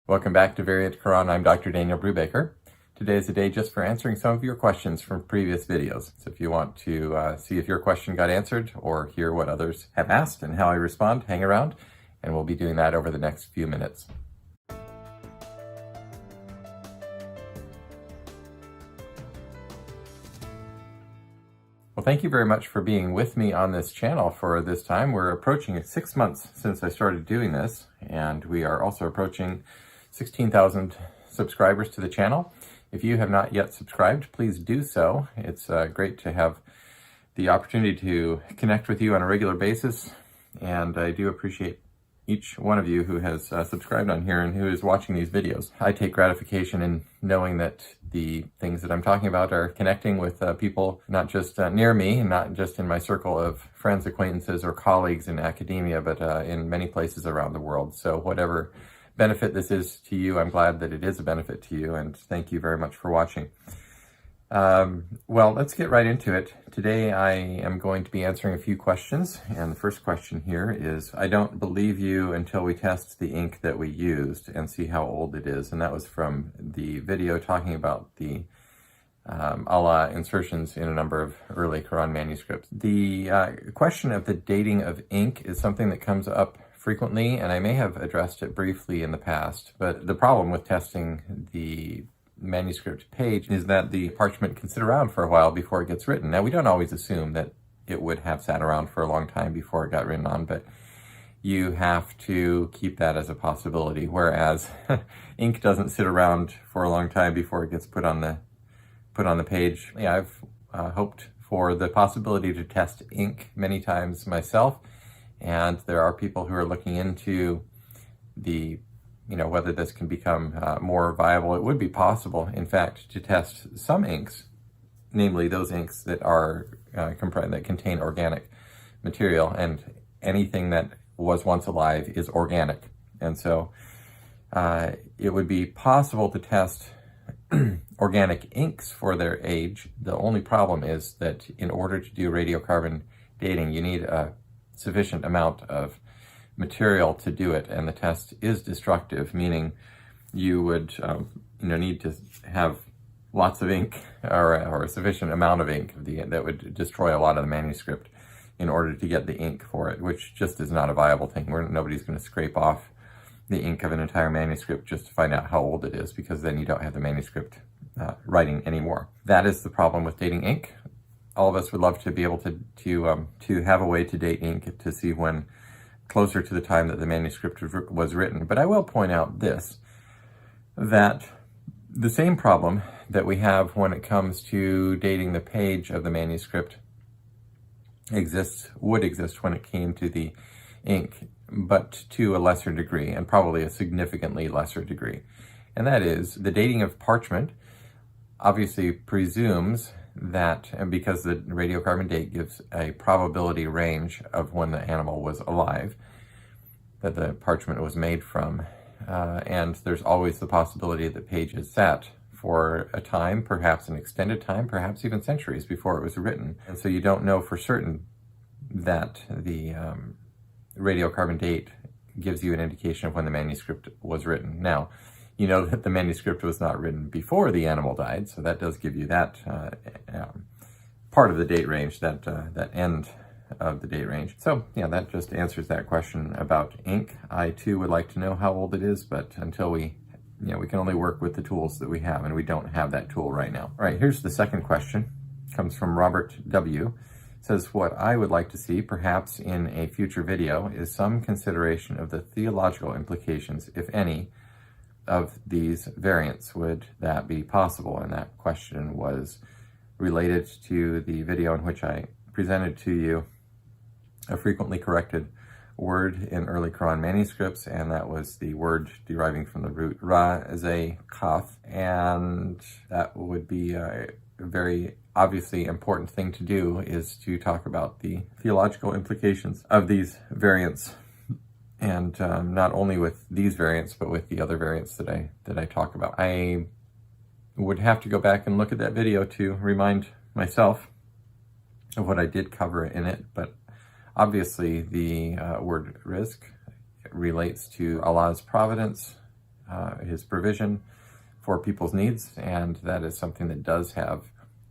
Welcome back to Variant Quran. I'm Dr. Daniel Brubaker. Today is a day just for answering some of your questions from previous videos. So if you want to see if your question got answered or hear what others have asked and how I respond, hang around, and we'll be doing that over the next few minutes. Well, thank you very much for being with me on this channel for this time. We're approaching 6 months since I started doing this, and we are also approaching 16,000 subscribers to the channel. If you have not yet subscribed, please do so. It's great to have the opportunity to connect with you on a regular basis, and I do appreciate each one of you who has subscribed on here and who is watching these videos. I take gratification in knowing that the things that I'm talking about are connecting with people not just near me, and not just in my circle of friends, acquaintances, or colleagues in academia, but in many places around the world. So whatever benefit this is to you, I'm glad that it is a benefit to you, and thank you very much for watching. Well, let's get right into it. Today I am going to be answering a few questions, and the first question here is, I don't believe you until we test the ink that we used and see how old it is. And that was from the video talking about the Allah insertions in a number of early Quran manuscripts. The question of the dating of ink is something that comes up frequently, and I may have addressed it briefly in the past, but the problem with testing the manuscript page is that the parchment can sit around for a while before it gets written. Now, we don't always assume that it would have sat around for a long time before it got written on, but you have to keep that as a possibility, whereas ink doesn't sit around for a long time before it gets put on the page. Yeah, I've hoped for the possibility to test ink many times myself, and there are people who are looking into whether this can become more viable. It would be possible, in fact, to test some inks, namely those inks that are that contain organic material, and anything that was once alive is organic. And so it would be possible to test organic inks for their age. The only problem is that in order to do radiocarbon dating, you need a sufficient amount of material to do it, and the test is destructive, meaning you would need to have lots of ink or a sufficient amount of ink that would destroy a lot of the manuscript in order to get the ink for it, which just is not a viable thing. Nobody's going to scrape off the ink of an entire manuscript just to find out how old it is, because then you don't have the manuscript writing anymore. That is the problem with dating ink. All of us would love to be able to have a way to date ink to see when closer to the time that the manuscript was written. But I will point out that the same problem that we have when it comes to dating the page of the manuscript would exist when it came to the ink, but to a lesser degree, and probably a significantly lesser degree. And that is, the dating of parchment obviously presumes that, and because the radiocarbon date gives a probability range of when the animal was alive, that the parchment was made from, and there's always the possibility that pages sat for a time, perhaps an extended time, perhaps even centuries before it was written. And so you don't know for certain that the radiocarbon date gives you an indication of when the manuscript was written. Now, you know that the manuscript was not written before the animal died, so that does give you that part of the date range, that end of the date range. So yeah, that just answers that question about ink. I too would like to know how old it is, but until we can only work with the tools that we have, and we don't have that tool right now. All right, here's the second question. It comes from Robert W. It says, what I would like to see, perhaps in a future video, is some consideration of the theological implications, if any, of these variants. Would that be possible? And that question was related to the video in which I presented to you a frequently corrected word in early Quran manuscripts, and that was the word deriving from the root ra, zay, kaf, and that would be a very obviously important thing to do, is to talk about the theological implications of these variants. And not only with these variants, but with the other variants that I talk about. I would have to go back and look at that video to remind myself of what I did cover in it, but obviously the word rizq relates to Allah's providence his provision for people's needs, and that is something that does have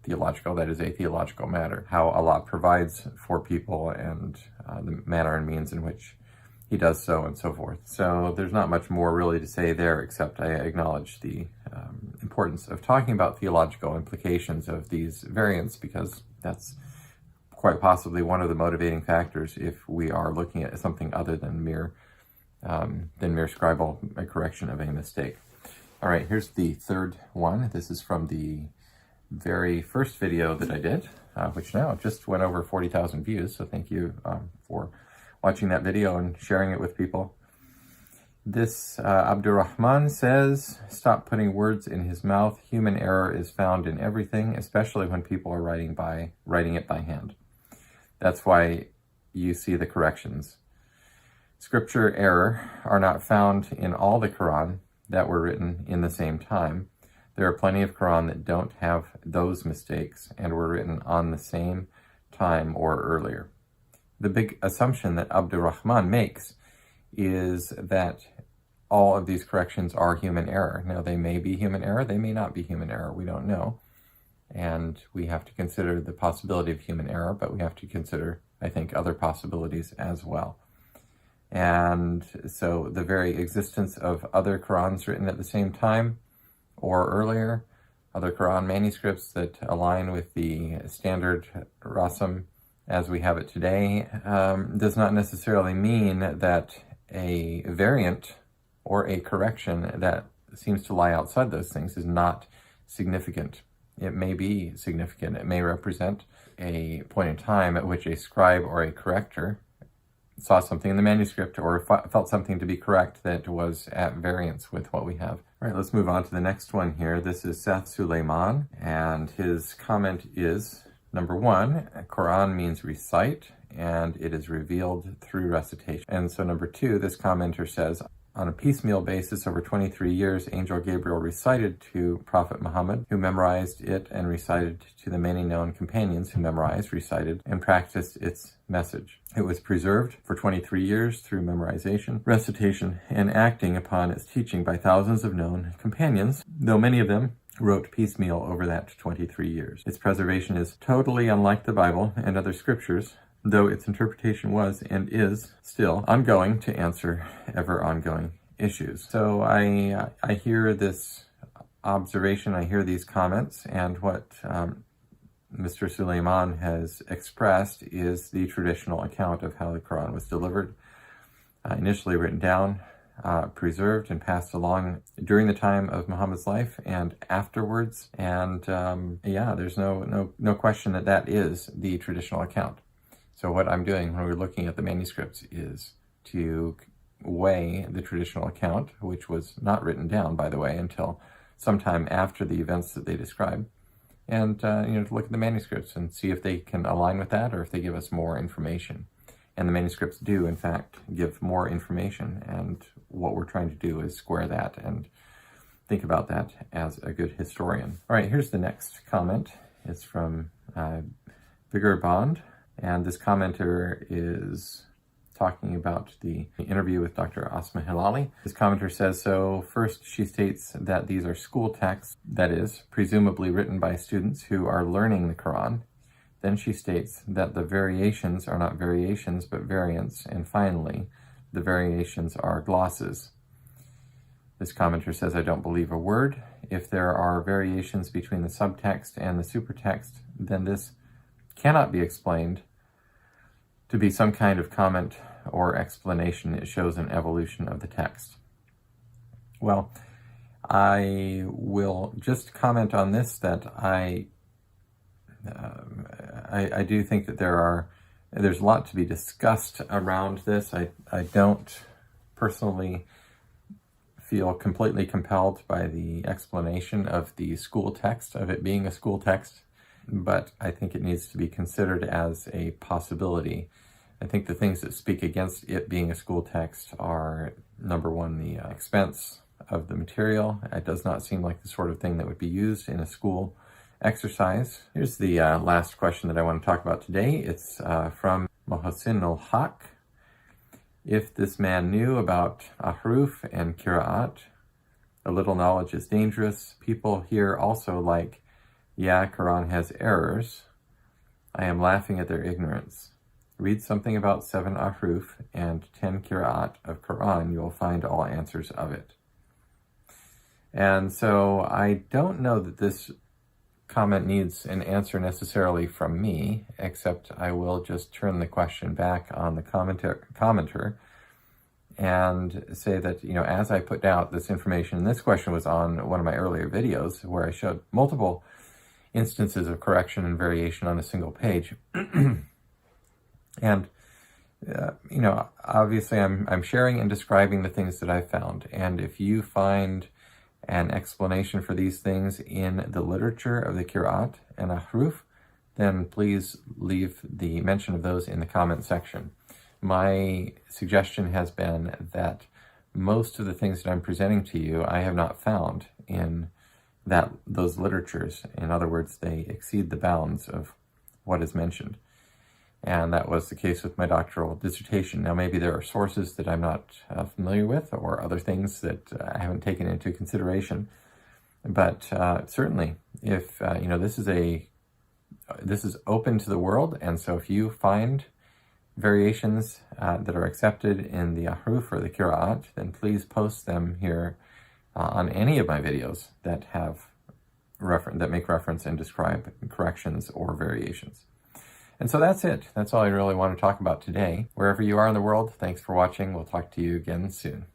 that is a theological matter. How Allah provides for people and the manner and means in which he does so and so forth. So there's not much more really to say there, except I acknowledge the importance of talking about theological implications of these variants, because that's quite possibly one of the motivating factors if we are looking at something other than mere scribal correction of a mistake. All right, here's the third one. This is from the very first video that I did, which now just went over 40,000 views. So thank you for watching that video and sharing it with people. This Abdurrahman says, stop putting words in his mouth. Human error is found in everything, especially when people are writing it by hand. That's why you see the corrections. Scripture error are not found in all the Quran that were written in the same time. There are plenty of Quran that don't have those mistakes and were written on the same time or earlier. The big assumption that Abdurrahman makes is that all of these corrections are human error. Now, they may be human error, they may not be human error, we don't know. And we have to consider the possibility of human error, but we have to consider, I think, other possibilities as well. And so the very existence of other Qurans written at the same time or earlier, other Quran manuscripts that align with the standard rasam as we have it today, does not necessarily mean that a variant or a correction that seems to lie outside those things is not significant. It may be significant. It may represent a point in time at which a scribe or a corrector saw something in the manuscript or felt something to be correct that was at variance with what we have. All right, let's move on to the next one here. This is Seth Suleiman, and his comment is, number one, Quran means recite, and it is revealed through recitation. And so number two, this commenter says, on a piecemeal basis over 23 years, Angel Gabriel recited to Prophet Muhammad, who memorized it, and recited to the many known companions who memorized, recited, and practiced its message. It was preserved for 23 years through memorization, recitation, and acting upon its teaching by thousands of known companions, though many of them wrote piecemeal over that 23 years. Its preservation is totally unlike the Bible and other scriptures, though its interpretation was and is still ongoing to answer ever ongoing issues. So I hear this observation, I hear these comments, and what Mr. Suleiman has expressed is the traditional account of how the Quran was delivered, initially written down, preserved and passed along during the time of Muhammad's life and afterwards. And yeah, there's no question that that is the traditional account. So what I'm doing when we're looking at the manuscripts is to weigh the traditional account, which was not written down, by the way, until sometime after the events that they describe, and to look at the manuscripts and see if they can align with that or if they give us more information. And the manuscripts do, in fact, give more information, and what we're trying to do is square that and think about that as a good historian. All right, here's the next comment. It's from Bigger Bond. And this commenter is talking about the interview with Dr. Asma Hilali. This commenter says, so first she states that these are school texts, that is, presumably written by students who are learning the Quran. Then she states that the variations are not variations but variants. And finally, the variations are glosses. This commenter says, I don't believe a word. If there are variations between the subtext and the supertext, then this cannot be explained to be some kind of comment or explanation. It shows an evolution of the text. Well, I will just comment on this, that I do think that there's a lot to be discussed around this. I don't personally feel completely compelled by the explanation of the school text, of it being a school text, but I think it needs to be considered as a possibility. I think the things that speak against it being a school text are, number one, the expense of the material. It does not seem like the sort of thing that would be used in a school exercise. Here's the last question that I want to talk about today. It's from Mohsin al-Haq. If this man knew about ahruf and kira'at, A little knowledge is dangerous. People here also like, yeah, Quran has errors. I am laughing at their ignorance. Read something about 7 ahruf and 10 qira'at of Quran. You will find all answers of it. And so I don't know that this comment needs an answer necessarily from me, except I will just turn the question back on the commenter and say that, as I put out this information, and this question was on one of my earlier videos where I showed multiple instances of correction and variation on a single page. And, obviously I'm sharing and describing the things that I've found. And if you find an explanation for these things in the literature of the Qira'at and Ahruf, then please leave the mention of those in the comment section. My suggestion has been that most of the things that I'm presenting to you, I have not found in those literatures. In other words, they exceed the bounds of what is mentioned. And that was the case with my doctoral dissertation. Now, maybe there are sources that I'm not familiar with, or other things that I haven't taken into consideration. But certainly, if this is open to the world, and so if you find variations that are accepted in the Ahruf or the Qira'at, then please post them here on any of my videos that make reference and describe corrections or variations. And so that's it. That's all I really want to talk about today. Wherever you are in the world, thanks for watching. We'll talk to you again soon.